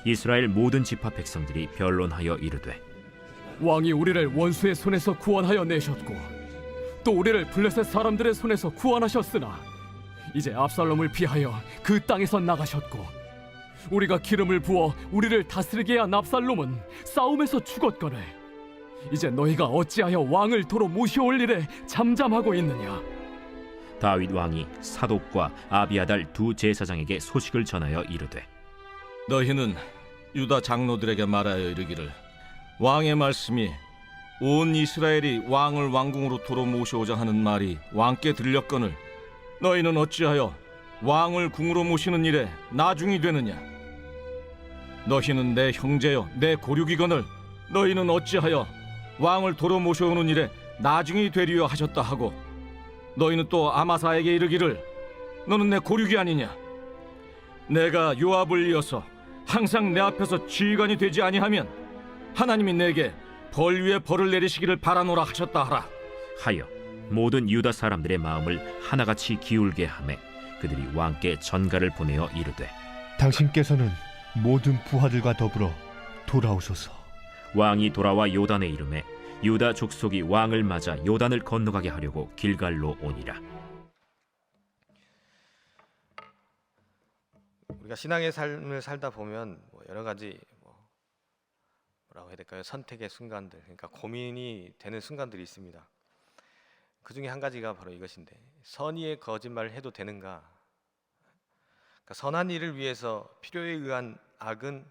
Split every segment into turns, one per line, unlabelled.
이스라엘 모든 지파 백성들이 변론하여 이르되
왕이 우리를 원수의 손에서 구원하여 내셨고 또 우리를 블레셋 사람들의 손에서 구원하셨으나 이제 압살롬을 피하여 그 땅에서 나가셨고 우리가 기름을 부어 우리를 다스리게 한 압살롬은 싸움에서 죽었거늘 이제 너희가 어찌하여 왕을 도로 모셔올 일에 잠잠하고 있느냐.
다윗 왕이 사독과 아비아달 두 제사장에게 소식을 전하여 이르되
너희는 유다 장로들에게 말하여 이르기를 왕의 말씀이 온 이스라엘이 왕을 왕궁으로 도로 모셔오자 하는 말이 왕께 들렸거늘 너희는 어찌하여 왕을 궁으로 모시는 일에 나중이 되느냐. 너희는 내 형제여 내 고륙이거늘 너희는 어찌하여 왕을 도로 모셔오는 일에 나중이 되리여 하셨다 하고 너희는 또 아마사에게 이르기를 너는 내 고륙이 아니냐. 내가 요압을 이어서 항상 내 앞에서 지휘관이 되지 아니하면 하나님이 내게 벌 위에 벌을 내리시기를 바라노라 하셨다 하라
하여 모든 유다 사람들의 마음을 하나같이 기울게 하매 그들이 왕께 전가를 보내어 이르되
당신께서는 모든 부하들과 더불어 돌아오소서.
왕이 돌아와 요단에 이르매 유다 족속이 왕을 맞아 요단을 건너가게 하려고 길갈로 오니라.
우리가 신앙의 삶을 살다 보면 여러 가지 뭐라고 해야 될까요? 선택의 순간들, 그러니까 고민이 되는 순간들이 있습니다. 그 중에 한 가지가 바로 이것인데 선의의 거짓말을 해도 되는가? 그러니까 선한 일을 위해서 필요에 의한 악은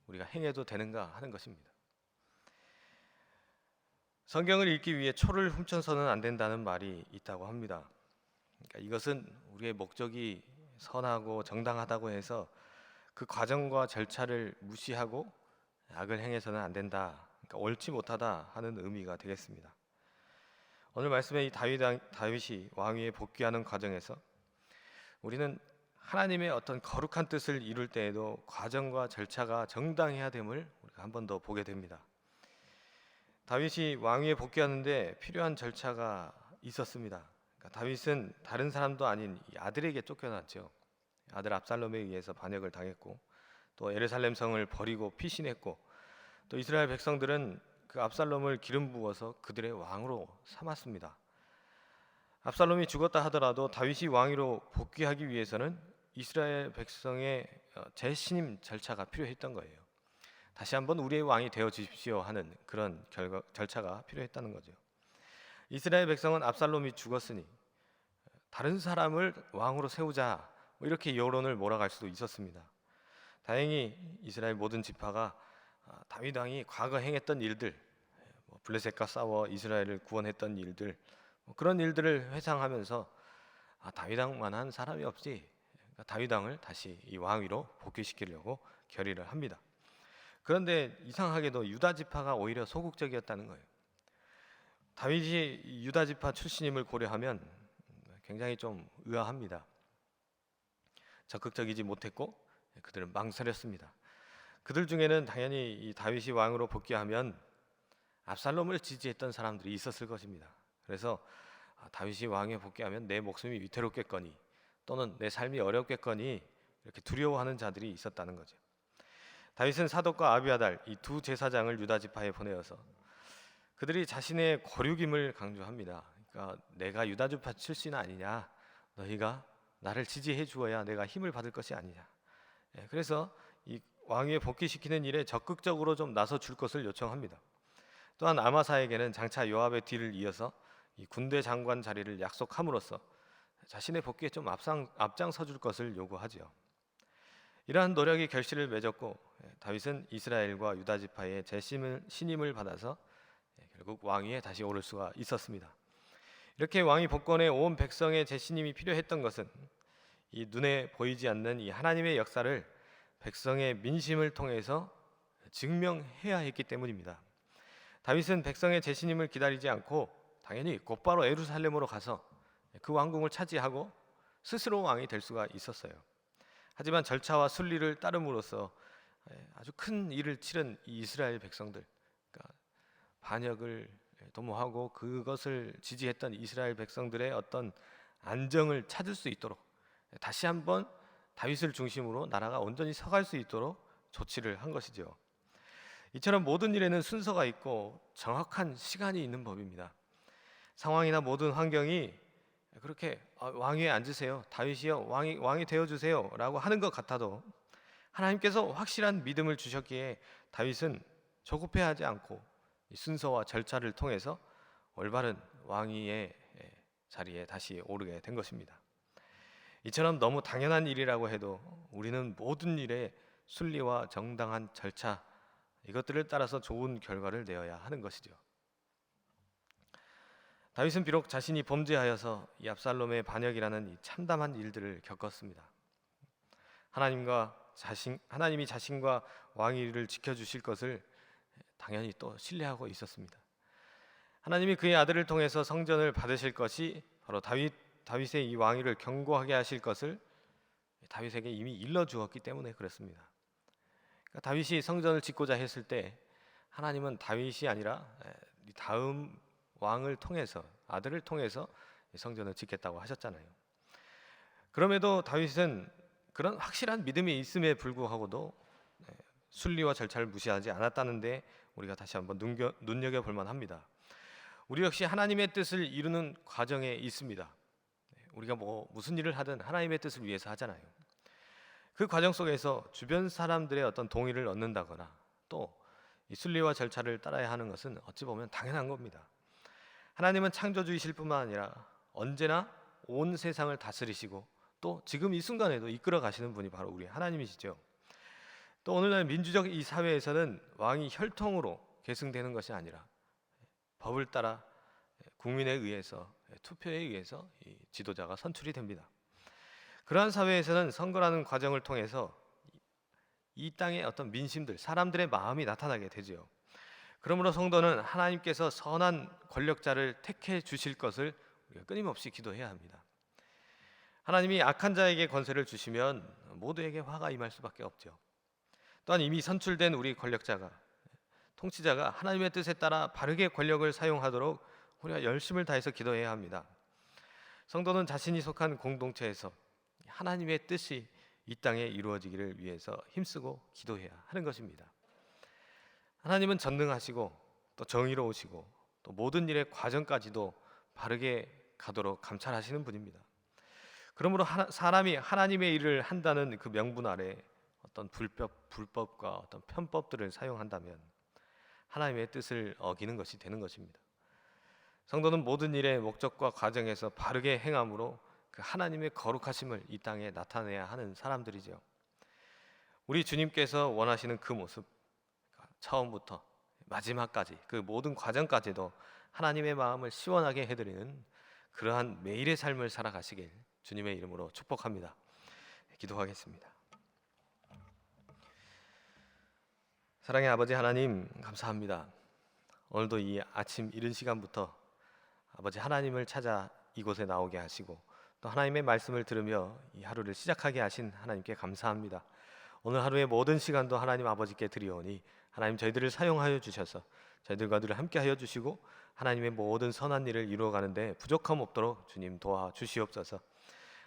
우리가 행해도 되는가 하는 것입니다. 성경을 읽기 위해 초를 훔쳐서는 안 된다는 말이 있다고 합니다. 그러니까 이것은 우리의 목적이 선하고 정당하다고 해서 그 과정과 절차를 무시하고 악을 행해서는 안 된다. 그러니까 옳지 못하다 하는 의미가 되겠습니다. 오늘 말씀에 이 다윗이 왕위에 복귀하는 과정에서 우리는 하나님의 어떤 거룩한 뜻을 이룰 때에도 과정과 절차가 정당해야 됨을 우리가 한 번 더 보게 됩니다. 다윗이 왕위에 복귀하는데 필요한 절차가 있었습니다. 그러니까 다윗은 다른 사람도 아닌 아들에게 쫓겨났죠. 아들 압살롬에 의해서 반역을 당했고 또 예루살렘 성을 버리고 피신했고 또 이스라엘 백성들은 그 압살롬을 기름 부어서 그들의 왕으로 삼았습니다. 압살롬이 죽었다 하더라도 다윗이 왕위로 복귀하기 위해서는 이스라엘 백성의 재신임 절차가 필요했던 거예요. 다시 한번 우리의 왕이 되어 주십시오 하는 그런 절차가 필요했다는 거죠. 이스라엘 백성은 압살롬이 죽었으니 다른 사람을 왕으로 세우자 이렇게 여론을 몰아갈 수도 있었습니다. 다행히 이스라엘 모든 지파가 다윗 왕이 과거 행했던 일들, 블레셋과 싸워 이스라엘을 구원했던 일들, 그런 일들을 회상하면서 다윗 왕만한 사람이 없지, 다윗 왕을 다시 이 왕위로 복귀시키려고 결의를 합니다. 그런데 이상하게도 유다 지파가 오히려 소극적이었다는 거예요. 다윗이 유다 지파 출신임을 고려하면 굉장히 좀 의아합니다. 적극적이지 못했고 그들은 망설였습니다. 그들 중에는 당연히 이 다윗이 왕으로 복귀하면 압살롬을 지지했던 사람들이 있었을 것입니다. 그래서 다윗이 왕에 복귀하면 내 목숨이 위태롭겠거니 또는 내 삶이 어렵겠거니 이렇게 두려워하는 자들이 있었다는 거죠. 다윗은 사독과 아비아달 이 두 제사장을 유다 지파에 보내어서 그들이 자신의 고륙임을 강조합니다. 그러니까 내가 유다 지파 출신 아니냐, 너희가 나를 지지해 주어야 내가 힘을 받을 것이 아니냐. 그래서 이 왕위에 복귀시키는 일에 적극적으로 좀 나서 줄 것을 요청합니다. 또한 아마사에게는 장차 요압의 뒤를 이어서 이 군대 장관 자리를 약속함으로써 자신의 복귀에 좀 앞장서 줄 것을 요구하지요. 이러한 노력이 결실을 맺었고 다윗은 이스라엘과 유다 지파의 신임을 받아서 결국 왕위에 다시 오를 수가 있었습니다. 이렇게 왕위 복권에 온 백성의 재신임이 필요했던 것은 이 눈에 보이지 않는 이 하나님의 역사를 백성의 민심을 통해서 증명해야 했기 때문입니다. 다윗은 백성의 재신임을 기다리지 않고 당연히 곧바로 예루살렘으로 가서 그 왕궁을 차지하고 스스로 왕이 될 수가 있었어요. 하지만 절차와 순리를 따름으로써 아주 큰 일을 치른 이 이스라엘 백성들, 그러니까 반역을 도모하고 그것을 지지했던 이스라엘 백성들의 어떤 안정을 찾을 수 있도록 다시 한번 다윗을 중심으로 나라가 온전히 서갈 수 있도록 조치를 한 것이죠. 이처럼 모든 일에는 순서가 있고 정확한 시간이 있는 법입니다. 상황이나 모든 환경이 그렇게 왕 위에 앉으세요, 다윗이요 왕이 되어 주세요라고 하는 것 같아도 하나님께서 확실한 믿음을 주셨기에 다윗은 조급해하지 않고 이 순서와 절차를 통해서 올바른 왕위의 자리에 다시 오르게 된 것입니다. 이처럼 너무 당연한 일이라고 해도 우리는 모든 일에 순리와 정당한 절차, 이것들을 따라서 좋은 결과를 내어야 하는 것이죠. 다윗은 비록 자신이 범죄하여서 이 압살롬의 반역이라는 이 참담한 일들을 겪었습니다. 하나님이 자신과 왕위를 지켜주실 것을 당연히 또 신뢰하고 있었습니다. 하나님이 그의 아들을 통해서 성전을 받으실 것이 바로 다윗의 이 왕위를 견고하게 하실 것을 다윗에게 이미 일러주었기 때문에 그렇습니다. 그러니까 다윗이 성전을 짓고자 했을 때 하나님은 다윗이 아니라 다음 왕을 통해서, 아들을 통해서 성전을 짓겠다고 하셨잖아요. 그럼에도 다윗은 그런 확실한 믿음이 있음에 불구하고도 순리와 절차를 무시하지 않았다는데 우리가 다시 한번 눈여겨볼 만합니다. 우리 역시 하나님의 뜻을 이루는 과정에 있습니다. 우리가 무슨 일을 하든 하나님의 뜻을 위해서 하잖아요. 그 과정 속에서 주변 사람들의 어떤 동의를 얻는다거나 또 이 순리와 절차를 따라야 하는 것은 어찌 보면 당연한 겁니다. 하나님은 창조주이실 뿐만 아니라 언제나 온 세상을 다스리시고 또 지금 이 순간에도 이끌어 가시는 분이 바로 우리 하나님이시죠. 또 오늘날 민주적 이 사회에서는 왕이 혈통으로 계승되는 것이 아니라 법을 따라 국민에 의해서, 투표에 의해서 이 지도자가 선출이 됩니다. 그러한 사회에서는 선거라는 과정을 통해서 이 땅의 어떤 민심들, 사람들의 마음이 나타나게 되죠. 그러므로 성도는 하나님께서 선한 권력자를 택해 주실 것을 우리가 끊임없이 기도해야 합니다. 하나님이 악한 자에게 권세를 주시면 모두에게 화가 임할 수밖에 없죠. 또한 이미 선출된 우리 권력자가, 통치자가 하나님의 뜻에 따라 바르게 권력을 사용하도록 우리가 열심을 다해서 기도해야 합니다. 성도는 자신이 속한 공동체에서 하나님의 뜻이 이 땅에 이루어지기를 위해서 힘쓰고 기도해야 하는 것입니다. 하나님은 전능하시고 또 정의로우시고 또 모든 일의 과정까지도 바르게 가도록 감찰하시는 분입니다. 그러므로 사람이 하나님의 일을 한다는 그 명분 아래 어떤 불법과 어떤 편법들을 사용한다면 하나님의 뜻을 어기는 것이 되는 것입니다. 성도는 모든 일의 목적과 과정에서 바르게 행함으로 그 하나님의 거룩하심을 이 땅에 나타내야 하는 사람들이죠. 우리 주님께서 원하시는 그 모습, 처음부터 마지막까지 그 모든 과정까지도 하나님의 마음을 시원하게 해드리는 그러한 매일의 삶을 살아가시길 주님의 이름으로 축복합니다. 기도하겠습니다. 사랑의 아버지 하나님, 감사합니다. 오늘도 이 아침 이른 시간부터 아버지 하나님을 찾아 이곳에 나오게 하시고 또 하나님의 말씀을 들으며 이 하루를 시작하게 하신 하나님께 감사합니다. 오늘 하루의 모든 시간도 하나님 아버지께 드리오니 하나님 저희들을 사용하여 주셔서 저희들과 늘 함께하여 주시고 하나님의 모든 선한 일을 이루어가는데 부족함 없도록 주님 도와주시옵소서.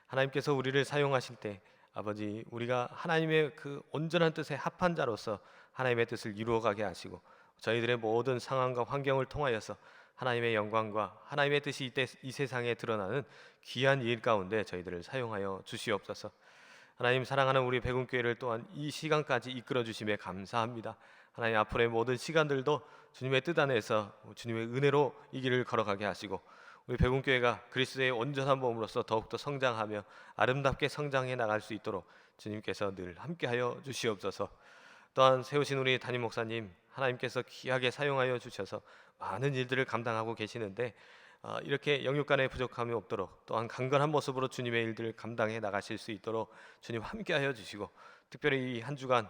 하나님께서 우리를 사용하실 때 아버지 우리가 하나님의 그 온전한 뜻에 합한 자로서 하나님의 뜻을 이루어가게 하시고 저희들의 모든 상황과 환경을 통하여서 하나님의 영광과 하나님의 뜻이 이 세상에 드러나는 귀한 일 가운데 저희들을 사용하여 주시옵소서. 하나님 사랑하는 우리 백운교회를 또한 이 시간까지 이끌어 주심에 감사합니다. 하나님 앞으로의 모든 시간들도 주님의 뜻 안에서 주님의 은혜로 이 길을 걸어가게 하시고 우리 백운교회가 그리스도의 온전한 몸으로서 더욱더 성장하며 아름답게 성장해 나갈 수 있도록 주님께서 늘 함께하여 주시옵소서. 또한 세우신 우리 담임 목사님 하나님께서 귀하게 사용하여 주셔서 많은 일들을 감당하고 계시는데 이렇게 영육간의 부족함이 없도록 또한 강건한 모습으로 주님의 일들을 감당해 나가실 수 있도록 주님 함께하여 주시고 특별히 이 한 주간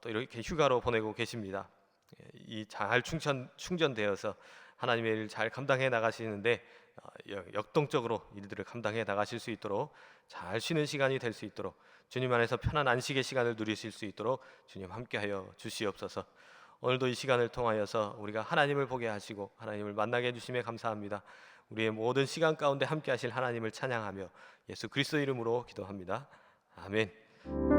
또 이렇게 휴가로 보내고 계십니다. 이 잘 충전되어서 하나님의 일을 잘 감당해 나가시는데 역동적으로 일들을 감당해 나가실 수 있도록 잘 쉬는 시간이 될 수 있도록 주님 안에서 편한 안식의 시간을 누리실 수 있도록 주님 함께하여 주시옵소서. 오늘도 이 시간을 통하여서 우리가 하나님을 보게 하시고 하나님을 만나게 해주심에 감사합니다. 우리의 모든 시간 가운데 함께하실 하나님을 찬양하며 예수 그리스도 이름으로 기도합니다. 아멘.